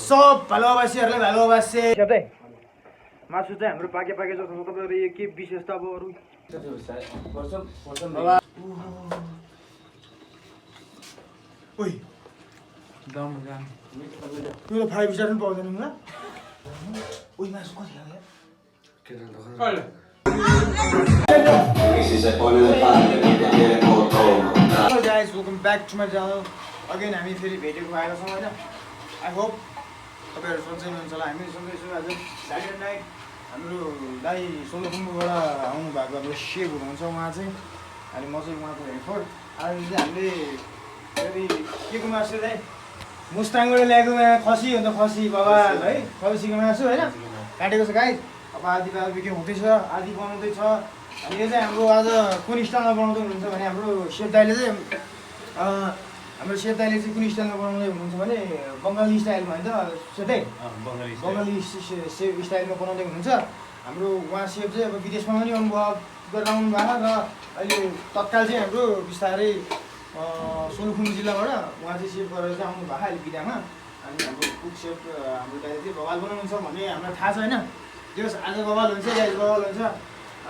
सब भालोबासीहरूलाई भालोबासे शब्दै मासु चाहिँ हाम्रो पाके जस्तो छ तपाईँहरू के विशेषता अब अरू ओइ दम गाम त्यो 5 स्टार पनि पाउँदैन नि ल ओइ मासु कति खायो Hello guys, welcome back to my channel. Again, हामी फेरि भेटेको आएर छौँ हैन. I hope तपाईहरु सन्चै हुनुहुन्छ होला. हामी सन्चै छौँ. आज सैटरडे नाइट हाम्रो दाइ सोलुखुम्बुबाट आउनु भएको अब शेप हुनुहुन्छ उहाँ चाहिँ अनि म चाहिँ उहाँको हेल्पर. आज चाहिँ हामीले फेरि के को मासु चाहिँ मुस्ताङबाट ल्याएको खसी हो त खसी बाबा है खसीको मासु हैन काटेको छ गाइस. अब आदि बाबी हुँदैछ आदि बनाउँदैछ अनि यो चाहिँ हाम्रो आज कुन स्टाइलमा बनाउँदै हुनुहुन्छ भने हाम्रो शेफ दाइले चाहिँ हाम्रो शेफ दाइले चाहिँ कुन स्टाइलमा बनाउँदै हुनुहुन्छ भने बङ्गाली स्टाइलमा हैन त सेतै बङ्गाली स्टाइलमा बनाउँदै हुनुहुन्छ. हाम्रो उहाँ शेफ चाहिँ अब विदेशमा पनि अनुभव गरेर आउनु भएको र अहिले तत्काल चाहिँ हाम्रो बिस्तारै सोलुखुम्बु जिल्लाबाट उहाँ चाहिँ सेफ गरेर चाहिँ आउनु भएको अहिले बिदामा. अनि हाम्रो कुक शेफ हाम्रो दाइले चाहिँ बवाल बनाउनुहुन्छ भन्ने हामीलाई थाहा छ हैन. त्यस आज बवाल हुन्छ या बवाल हुन्छ.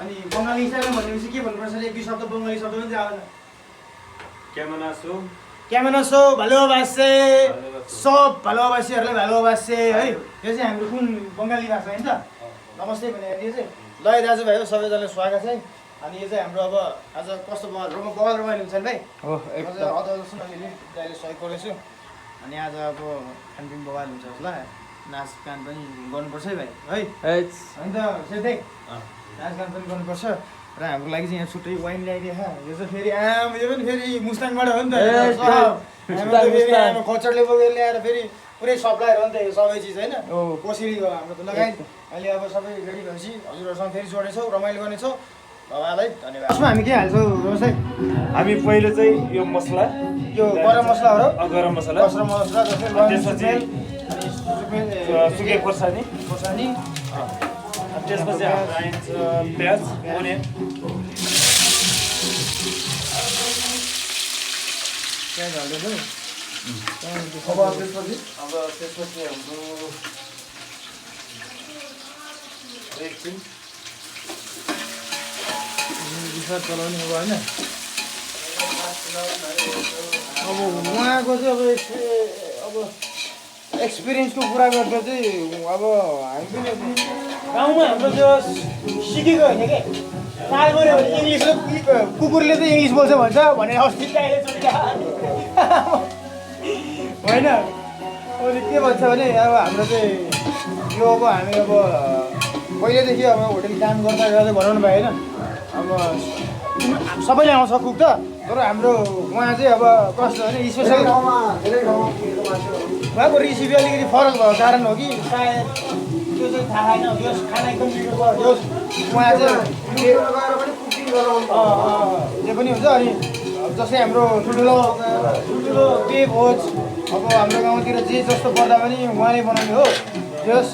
अनि बङ्गाली स्टाइलमा भनेपछि के भन्नुपर्छ एक दुई शब्द बङ्गाली शब्द पनि आउँदैन. क्यामेनासो भालोबासे सब भालोबासीहरूलाई भालोबासे है. यो चाहिँ हाम्रो कुन बङ्गाली भाषा होइन त नमस्ते भने यो चाहिँ ल दाजुभाइ हो सबैजनालाई स्वागत है. अनि यो चाहिँ हाम्रो अब आज कस्तो बवाल रमाइलो हुन्छ नि भाइ हो अदर सुन अहिले दाइले सहयोग गर्दैछु. अनि आज अब खानपिन बवाल हुन्छ होला नाच गान पनि गर्नुपर्छ है भाइ है अन्त सेतै नाचगान पनि गर्नुपर्छ र हाम्रो लागि चाहिँ यहाँ छुट्टै वाइन ल्याइदिए यो चाहिँ फेरि यो पनि फेरि मुस्ताङबाट हो नि त खचरले बोकेर ल्याएर फेरि पुरै सप्लायर हो नि त यो सबै चिज होइन कोसेली हो हाम्रो त लगाइ. अहिले अब सबै रेडी भएपछि हजुरहरूसँग फेरि जोड्नेछौँ रमाइलो गर्नेछौँ. बाबालाई धन्यवाद. यसमा हामी के हाल्छौँ व्यवसाय हामी पहिले चाहिँ यो मसला यो गरम मसलाहरू गरम मसला त्यसपछि सुके खोर्सानी त्यसपछि हाल्छ प्याज ओनियन प्याज हाल्दैछौँ. अब त्यसपछि हाम्रो एकछिन विश्वास चलाउने अब होइन. अब उहाँको चाहिँ अब एक्सपिरियन्सको कुरा गर्दा चाहिँ अब हामी पनि गाउँमा हाम्रो त्यो सिकेको होइन कि साल गऱ्यो भने इङ्ग्लिस कुकुरले चाहिँ इङ्ग्लिस बोल्छ भन्छ भनेर अस्ति दाइले होइन. अहिले के भन्छ भने अब हाम्रो चाहिँ यो अब हामी अब पहिल्यैदेखि अब होटेल काम गर्दा भनाउनु भयो होइन. अब सबैले आउँछ कुक त तर हाम्रो उहाँ चाहिँ अब कस्तो भने स्पेसल उहाँको रेसिपी अलिकति फरक भएको कारण हो कि सायद त्यो चाहिँ थाहा छैन. यो खाना एकदम मिठो छ यो उहाँ चाहिँ जे पनि हुन्छ. अनि जस्तै हाम्रो ठुल्ठुलो के भोज अब हाम्रो गाउँतिर जे जस्तो पर्दा पनि उहाँले बनाउने हो त्यस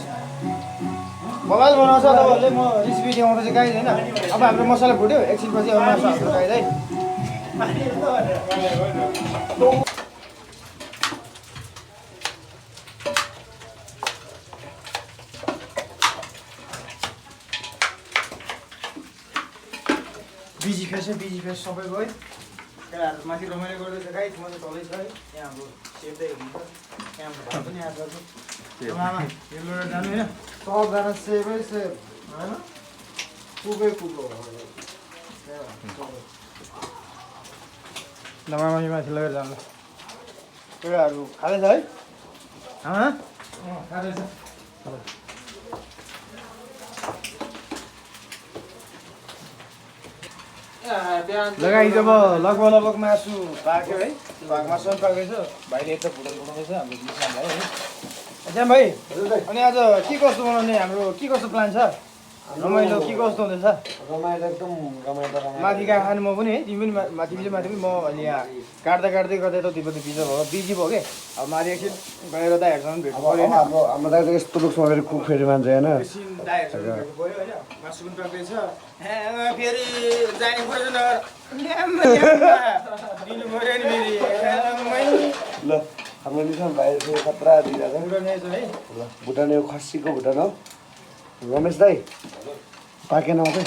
बवाल बनाउँछ. तपाईँहरूले म रेसिपी देखाउँदैछु गाइज होइन. अब हाम्रो मसला फुट्यो एकछिनपछि अब मासु हाम्रो गाइज है. बिजी फेस सबैको है. केटाहरू माथि रमाइलो गर्दैछ गाइज म चाहिँ तलै छ है. यहाँ हाम्रो सेप्दै हुनुहुन्छ यहाँ भाइ पनि आएको छ आमा हेर्नु जानु होइन सबजना सेफै सेफ होइन कुकै कुको ल मामा माथि लगेर जानु. केटाहरू खाँदैछ है आमा खाँदैछ. लगाइ जब लगभग मासु पाक्यो है मासु पनि पाक्दैछ भाइले यता फुटाउँदैछ हाम्रो भाइ है. श्याम भाइ अनि आज के कस्तो बनाउने हाम्रो के कस्तो प्लान छ रमाइलो के कस्तो हुँदैछ रमाइलो एकदम रमाइलो माथि कहाँ खानु म पनि है तिमी पनि माथि पनि म अहिले यहाँ काट्दै गर्दै त तिम्रो बिजी भयो के अब माथि एकछिन गएर दाइहरूसँग भेट्नु पऱ्यो होइन हाम्रो दाइ त यस्तो लुक्समा फेरि कुक फेरि मान्छे होइन एकछिन दाइहरूसँग भेट्नु पऱ्यो होइन मासु पनि टक्दैछ फेरि जाने पऱ्यो दिनु पऱ्यो नि फेरि ल हाम्रो निशान भाइ फेरि खतरा दिइरहेको उडाउनेछ है ल भुटान यो खसीको भुटान हो रमेश दाई पाकेन मात्रै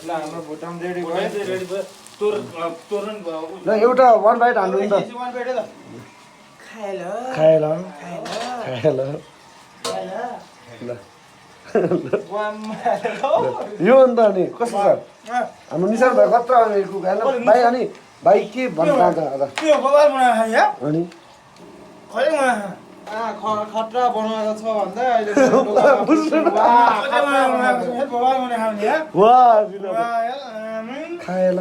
ल हाम्रो भुटान रेडी भयो तोरण ल एउटा 1 बाइट हान्नु नि त खाए ल ल यो अन्त अनि कस्तो छ हाम्रो निशान भाइ खतरा अनि कुक होइन भाइ अनि भाइ के भन्नु चाहन्छ त्यो बबाल बनाएको या अनि खतरा बनाएको छ भन्दा अहिले खाए ल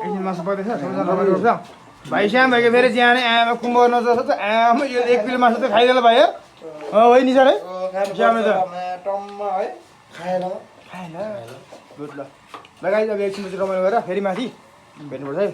एकछिन मासु पर्दैछ भाइ श्याम भाइको फेरि ज्यानै आमा कुम्भ नजर्छ त आमा यो 1 किलो मासु त खाइदेला भाइ है नि सर है श्यामले त टम्मा है खाएन गुड ल लगाइदियो अब एकछिन पछि रमाइलो गरेर फेरि माथि भेट्नुपर्छ है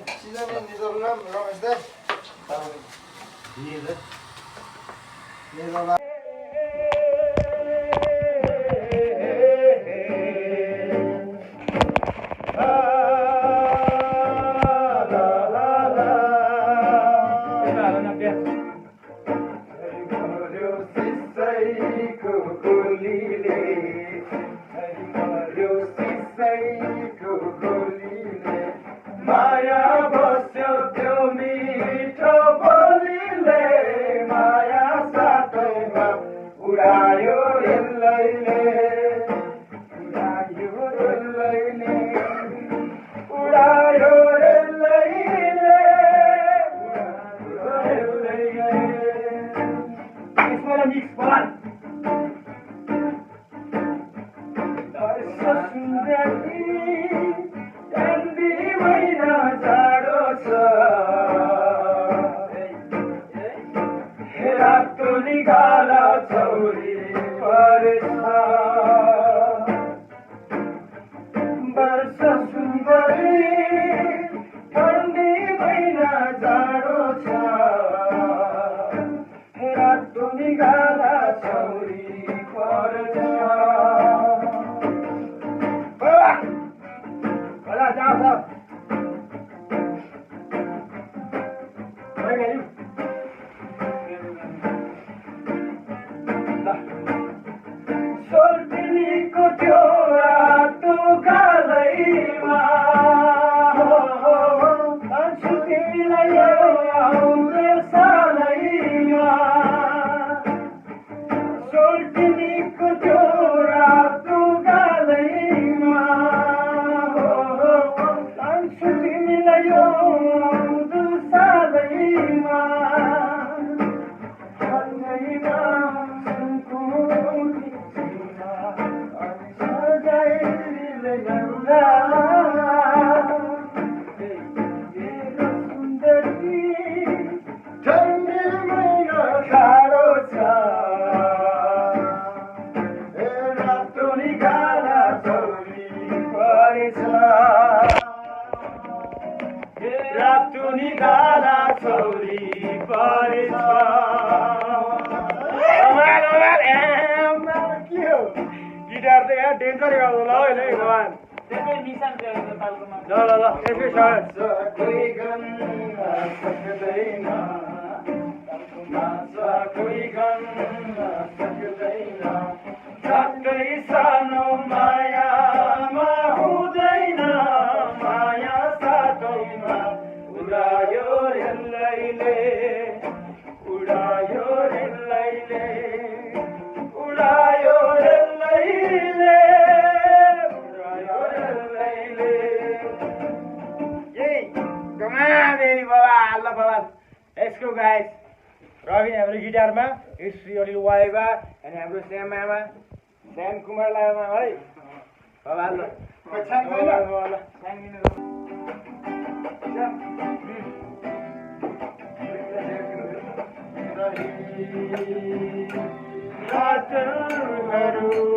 रातहरू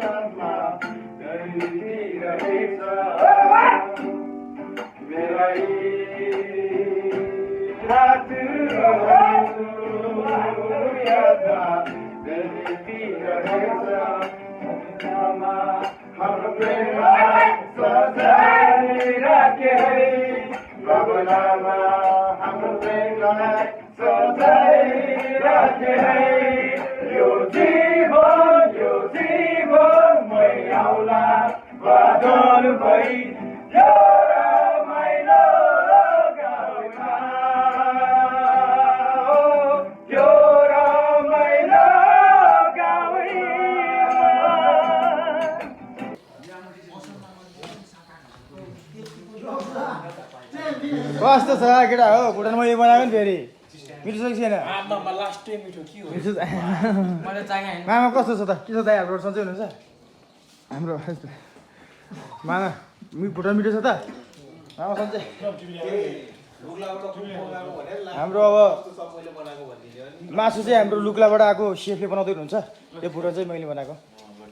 यादमा गरिरहेछ मेरै रातहरू यादमा गरिरहेछ हाम्रो प्रेमलाई सजाइराखे है बगलामा हाम्रो प्रेमलाई सजाइराखे है यो जीवन मै आउला बादल भई यो रमाइलो गाउँमा यो रमाइलो कस्तो छ केटा हो भुटान मैले बनाएको नि फेरि मिठो छ कि छैन मामा कस्तो छ त के छ दाइ हाम्रो सन्चै हुनुहुन्छ हाम्रो मामा भुटान मिठो छ त मामा सन्चै हाम्रो अब मासु चाहिँ हाम्रो लुक्लाबाट आएको सेफले बनाउँदै हुनुहुन्छ त्यो भुटान चाहिँ मैले बनाएको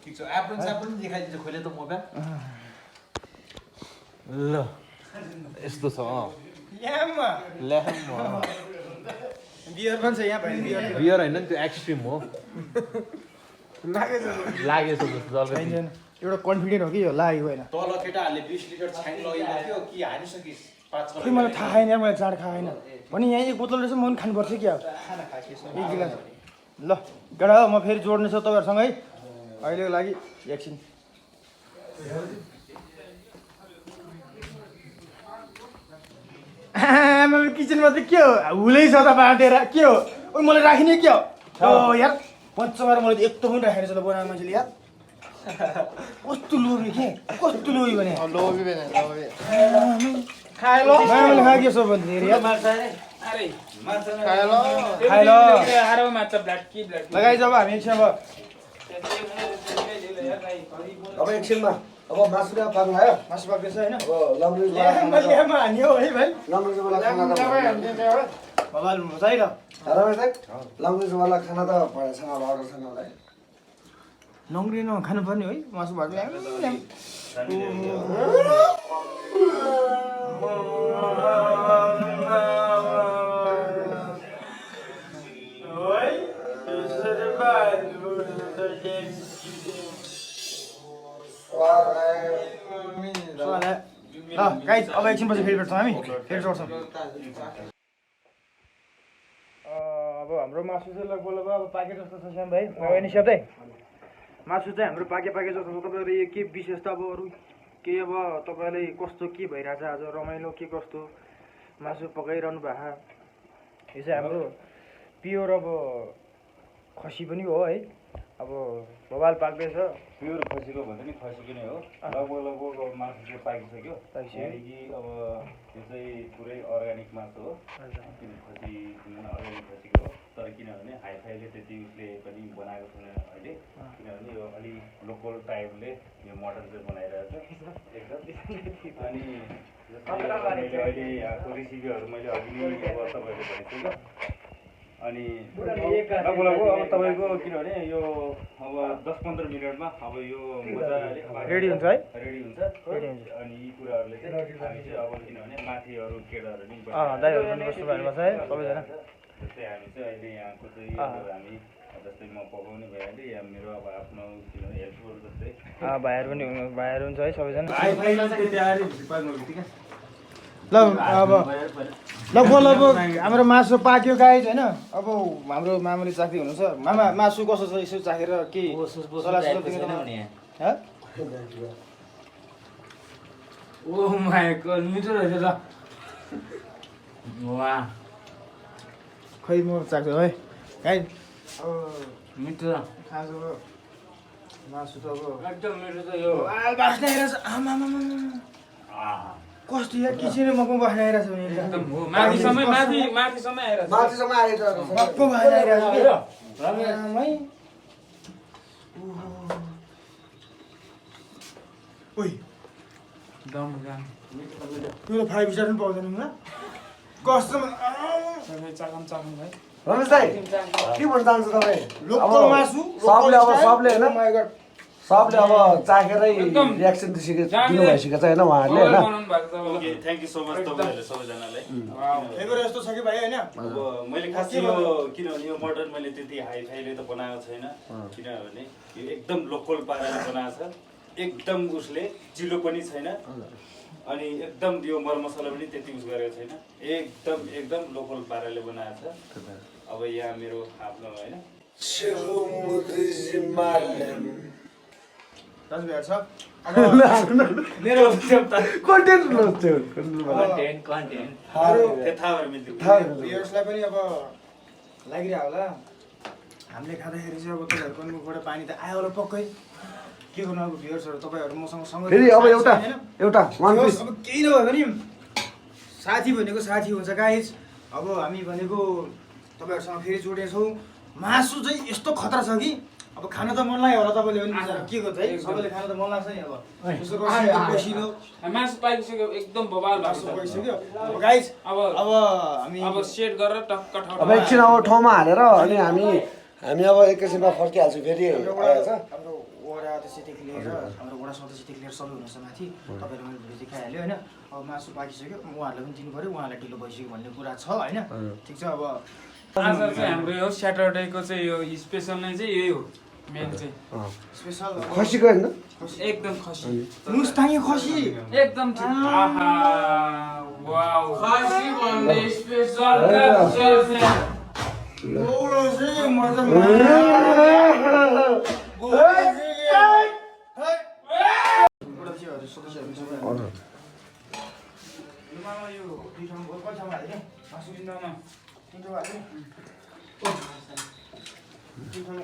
ठिक छ एप्रोन पनि देखाइदिन्छ खोले त मोबाइल ल यस्तो छ बियर पनि छ यहाँ भाइ बियर होइन नि त्यो एक्सट्रिम हो लागेछ जस्तो एउटा कन्फिडेन्ट हो कि यो लागेको होइन तल केटाहरूले 20 लिटर छ्याङ लगाइदिएको थियो कि हानिसकिस् 5 खै मलाई थाहा छैन मलाई चाड खाएको छैन भने यहाँ एक बोतल रहेछ म पनि खानुपर्छ कि अब एक गिलास ल केटा हो म फेरि जोड्ने छ तपाईँहरूसँग है अहिलेको लागि एकछिन किचनमा चाहिँ के हो हुलै छ त बाँटेर के हो ओ मलाई राखिने के हो यार पच्चमार मैले त यत्रो पनि राखेर छ बनाएको मान्छेले यार कस्तो लोभी के कस्तो लोभी भने खाए ल मैले खाए के सो भन्दाखेरि यार खाए ल लगाइ जब हामी एकछिन अब एकछिनमा अब मासु पाक्नु आयो मासु पाक्दैछ होइन अब लम्बी हान्यो है भाइ वाला खाना त भवाल चाहिँ ल वाला खाना त परेछ अब अर्डर छैन होला है नङ्ग्री खानु पर्ने है मासु भात गाइज अब एकछिनपछि फेरि भेट्छौँ हामी फेरि जोड्छौँ अब हाम्रो मासु चाहिँ लगभग अब पाके जस्तो छ श्याम भाइ निस्याब चाहिँ मासु चाहिँ हाम्रो पाके जस्तो छ तपाईँहरू यो के विशेषता अब अरू के अब तपाईँलाई कस्तो के भइरहेछ आज रमाइलो के कस्तो मासु पकाइरहनु भएको यो चाहिँ हाम्रो प्योर अब खसी पनि हो है अब बबाल पाक्दैछ प्योर खसीको भन्दा नि खसीको नै हो लगभग अब मासु चाहिँ पाकिसक्यो त्यहाँदेखि अब यो चाहिँ पुरै अर्ग्यानिक मासु हो खसी अर्ग्यानिक खसीको हो तर किनभने हाइफाईले त्यति उसले पनि बनाएको छैन अहिले किनभने यो अलि लोकल टाइपले यो मटन चाहिँ बनाइरहेको छ एकदम अनि अहिले यहाँको रेसिपीहरू मैले अघि नै अब तपाईँहरूले भनेको अनि लगभग अब तपाईँको किनभने यो अब 10-15 मिनटमा अब यो मजाले रेडी हुन्छ है रेडी हुन्छ अनि यी कुराहरूले चाहिँ हामी चाहिँ अब किनभने माथि अरू केटाहरू नि दाइहरू पनि बस्नु भएको छ है सबैजना जस्तै हामी चाहिँ अहिले यहाँको चाहिँ हामी जस्तै म पकाउने भइहालेँ या मेरो अब आफ्नो किनभने हेल्पहरू जस्तै भाइहरू पनि हुन्छ है सबैजना ल अब लगभग हाम्रो मासु पाक्यो गाइज होइन अब हाम्रो मामाले चाख्दै हुनुहुन्छ मामा मासु कसो छ यसो चाखेर के मिठो रहेछ ल खै म चाख्छु है गाइज मिठो खाजा मासु त अब एकदम मिठो छ यो बास्ने आइरहेछ आमा कस्तो यार किसिमले मको बास्ने आइरहेछ भने एकदम हो माथिसम्म आइरहेछ माथिसम्म आइरहेछ मको बास्ने आइरहेछ ओइ गाउँ त्यो 5 स्टार पनि पाउँदैन मलाई कस्तो चाकम है रमेश दाइ के भन्न चाहन्छ तपाईँ लोकल मासु सबले अब सबले होइन माय गॉड सबले अब चाखेरै रियाक्सन दिनु भइसकेको छ होइन उहाँहरूले होइन okay thank you so much तपाईँहरूले सबैजनालाई फ्लेभर यस्तो छ कि भाइ होइन अब मैले खास यो किनभने यो मटन मैले त्यति हाई फाईले त बनाएको छैन किनभने यो एकदम लोकल पाराले बनाएको छ एकदम उसले चिलो पनि छैन अनि एकदम यो मरमसला पनि त्यति उस गरेको छैन एकदम लोकल पाराले बनाएको छ अब यहाँ मेरो आफ्नो होइन दाजुभाइ छ मेरो कन्टेन्ट भ्युअर्सलाई पनि अब लागिरहेको होला हामीले खाँदाखेरि चाहिँ अब तपाईँहरूको मुखबाट पानी त आयो होला पक्कै के गर्नु अब भ्युअर्सहरू तपाईँहरू मसँग सँगै फेरि अब एउटा वान पिस अब केही नभए पनि साथी भनेको साथी हुन्छ गाइज अब हामी भनेको तपाईँहरूसँग फेरि जोडेछौँ मासु चाहिँ यस्तो खतरा छ कि अब खान त मन लाग्यो होला तपाईँले पनि के गर्छ है सबैले खान त मन लाग्छ नि अब यसो बसिलो मासु पाइसक्यो एकदम बबाल मासु पाइसक्यो अब गाइज अब हामी अब सेट गरेर टक्क ठाउँ अब एकछिन अब ठाउँमा हालेर अनि हामी अब एकैछिनमा फर्किहाल्छौँ फेरि हाम्रो वडा अध्यक्षदेखि लिएर हाम्रो वडा सदस्यदेखि लिएर सबै हुनुहुन्छ माथि तपाईँहरू मैले भिडियो देखाइहाल्यो होइन अब मासु पाकिसक्यो उहाँहरूलाई पनि दिनु पऱ्यो उहाँलाई ढिलो भइसक्यो भन्ने कुरा छ होइन ठिक छ अब आज चाहिँ हाम्रो यो स्याटरडेको चाहिँ यो स्पेसल नै चाहिँ यही हो मेन चाहिँ स्पेसल खसीको होइन एकदम खसी मुस्ताङे खसी एकदम ठिक आहा वाउ खसी भन्ने स्पेसल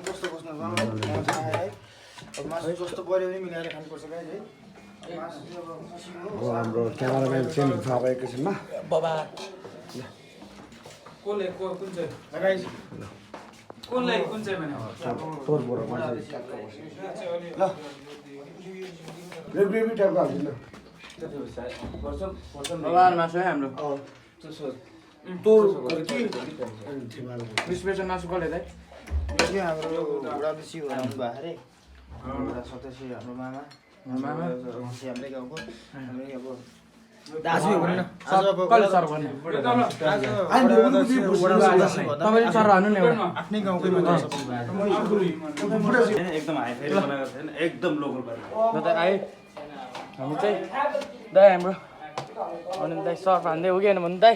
कस्तो बस्नु मासु जस्तो पऱ्यो भने मिलाएर खानुपर्छ गाइज है हाम्रो क्यामेराम्यान चेन्ज हुन्छ अब एकैछिनमा कसले कुन चाहिँ गाइज कसलाई कुन चाहिँ भने ल ग्रेभी टाइपको हाल्दिनु भगवान मासु है हाम्रो स्पेसल मासु कसले दाइ यो हाम्रो बुढा बेसी हुनुहुन्छ भएको अरे बुढा सदस्य हाम्रो मामा हाम्रै गाउँको हाम्रै अब दाजु हो भनौँ न आज अब कसले सर भन्ने तपाईँले सर हान्नु नि आफ्नै गाउँकै मान्छे एकदम हाई फाई बनाएको छैन एकदम लोकल पारा दाइ आए हामी चाहिँ दाइ हाम्रो अनि दाइ सर्फ हान्दै हो कि होइन भन्नु दाइ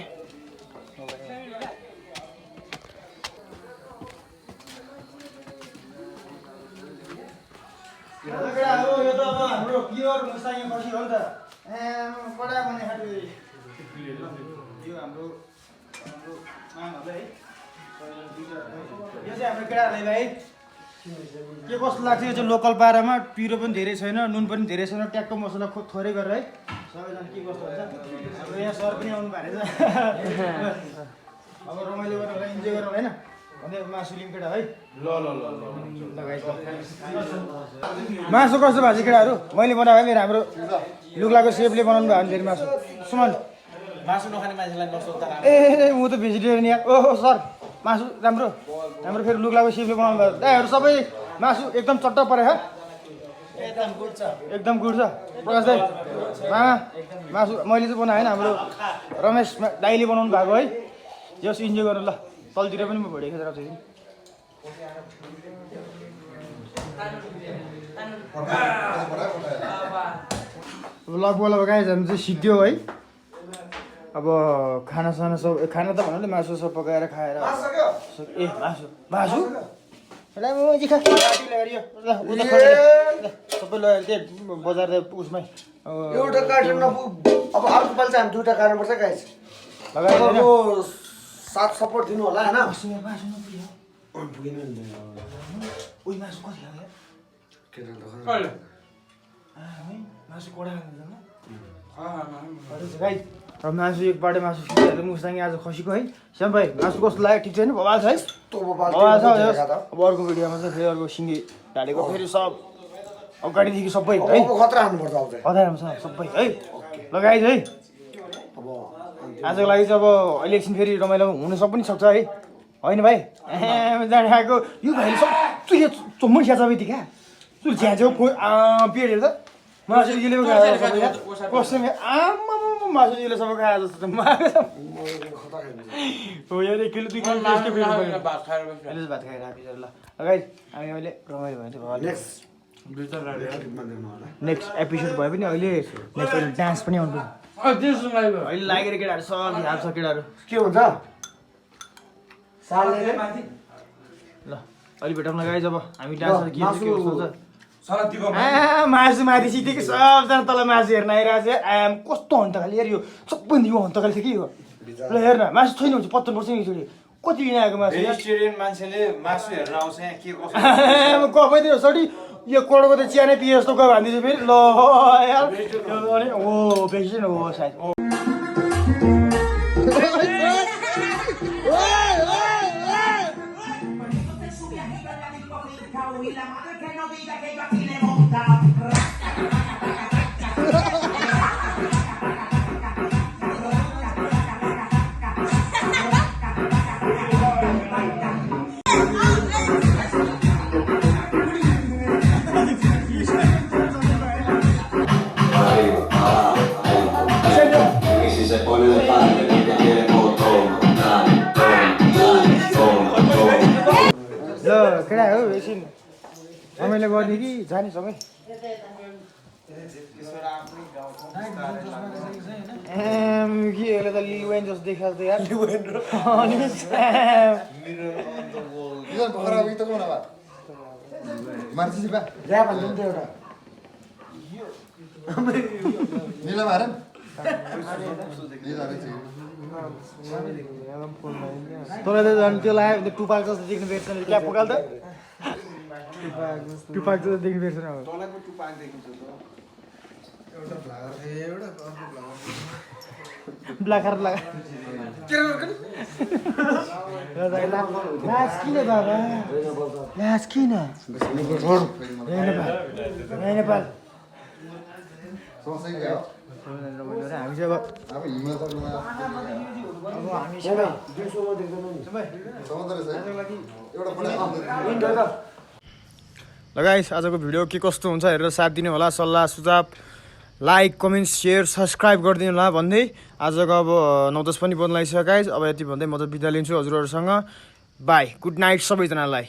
यो त अब हाम्रो प्योर मुस्ताङे खसी हो नि त कडा बने खालको यो हाम्रो मामहरूलाई है यो चाहिँ हाम्रो केटाहरूलाई भाइ के कस्तो लाग्छ यो चाहिँ लोकल पारामा पिरो पनि धेरै छैन नुन पनि धेरै छैन ट्याक्क मसला खोप थोरै गरेर है सबैजना के कस्तो हुन्छ हाम्रो यहाँ सर पनि आउनु भएको रहेछ अब रमाइलो गरेर होला इन्जोय गरौँ होइन भने मासु लिउँ केटा है मासु कस्तो भएको छ केटाहरू मैले बनाएको मेरो हाम्रो लुग्लाको सेफले बनाउनु भयो भने फेरि मासु सुमन मासु नखाने मान्छेलाई नसोध्दा ए म त भेजिटेरियन यहाँ ओहो सर मासु राम्रो राम्रो फेरि लुग्लाको सेफले बनाउनु भयो दाइहरू सबै मासु एकदम चट्ट परे एकदम गुड छ प्रकाश दाइ मामा मासु मैले चाहिँ बनाएँ होइन हाम्रो रमेश दाइले बनाउनु भएको है जस इन्जोय गर्नु ल तलतिर पनि म भिडियो खिचेर आउँछु लगभग अब गाइज हामी चाहिँ सिद्धो है अब खानासाना सब खाना त भन्नाले मासु सब पकाएर खाएर ए मासु मासु सबै लगेर त्यही बजार उसमै एउटा कार्टुन अब अर्को पालि चाहिँ हामी दुईवटा कार्टुन पर्छ गाइस लगाएर साथ सपोर्ट दिनु होला होइन मासु पुगेन उही मासु कति लाग्यो मासु कडा अब मासु एकपल्ट मासु खिचिहाल्यो मुस्ताङे आज खसीको है श्याम भाइ मासु कस्तो लाग्यो ठिक छैन बबाल छ है बबाल छ अब अर्को भिडियोमा चाहिँ फेरि अर्को सिङ्गी ढालेको फेरि सब अगाडिदेखि सबै है खतरा हान्नुपर्छ अब चाहिँ खतरा छ सबै है लगाइज है अब आजको लागि चाहिँ अब अहिले एकछिन फेरि रमाइलो हुन पनि सक्छ है होइन भाइ जाने आएको यो भाइले सब चुम्बन खिया सबै क्या तु झ्याझ्याउ पेटहरू त मासु यसले कस्तो आमा मासु यसले सबै खाए जस्तो हो यार 1 किलो 2 किलो भात खाएर आएको ल गाइस हामी अहिले रमाइलो भयो नेक्स्ट एपिसोड भयो पनि अहिले नेक्स्ट अहिले डान्स पनि आउनु अहिले लागेर केटाहरू सब हाल्छ केटाहरू के हुन्छ सालले ल अहिले भेटौँ न गाइस अब हामी डान्स के हुन्छ मासु माथि सिधै सबजना तल मासु हेर्न आइरहेको छ आम कस्तो हो नि त खालि हेर यो सबभन्दा यो अन्त खालि थियो के हो ल हेर्न मासु छैन हुन्छ 55 वर्ष एकचोटि कति लिन आएको मासु भेजिटेरियन मान्छेले मासु हेर्न आउँछ यहाँ के कसो कफै सरी यो कोडको त चिया नै पिए जस्तो गयो भनिदिन्छु फेरि ल यार अनि ओ भेजिटेरियन हो सायद केटा हो एकछिन समयले गर्ने कि जाने समय के यसले त लिल वेन जस्तो देखाएको त यार तँलाई त झन् त्यो लाग्यो टुपाक जस्तो देख्नु भेट्छ क्या पुगाल त टुपाक जस्तो देख्नु भेट्छ ब्ल्याकर लास किन बाबा लास किन नेपाल हामी चाहिँ ल गाइस आजको भिडियो के कस्तो हुन्छ हेरेर साथ दिनु होला सल्लाह सुझाव लाइक कमेन्ट सेयर सब्सक्राइब गरिदिनु होला भन्दै आजको अब 9:10 पनि बदलाइसक्यो गाइस अब यति भन्दै म त बिदा लिन्छु हजुरहरूसँग बाई गुड नाइट सबैजनालाई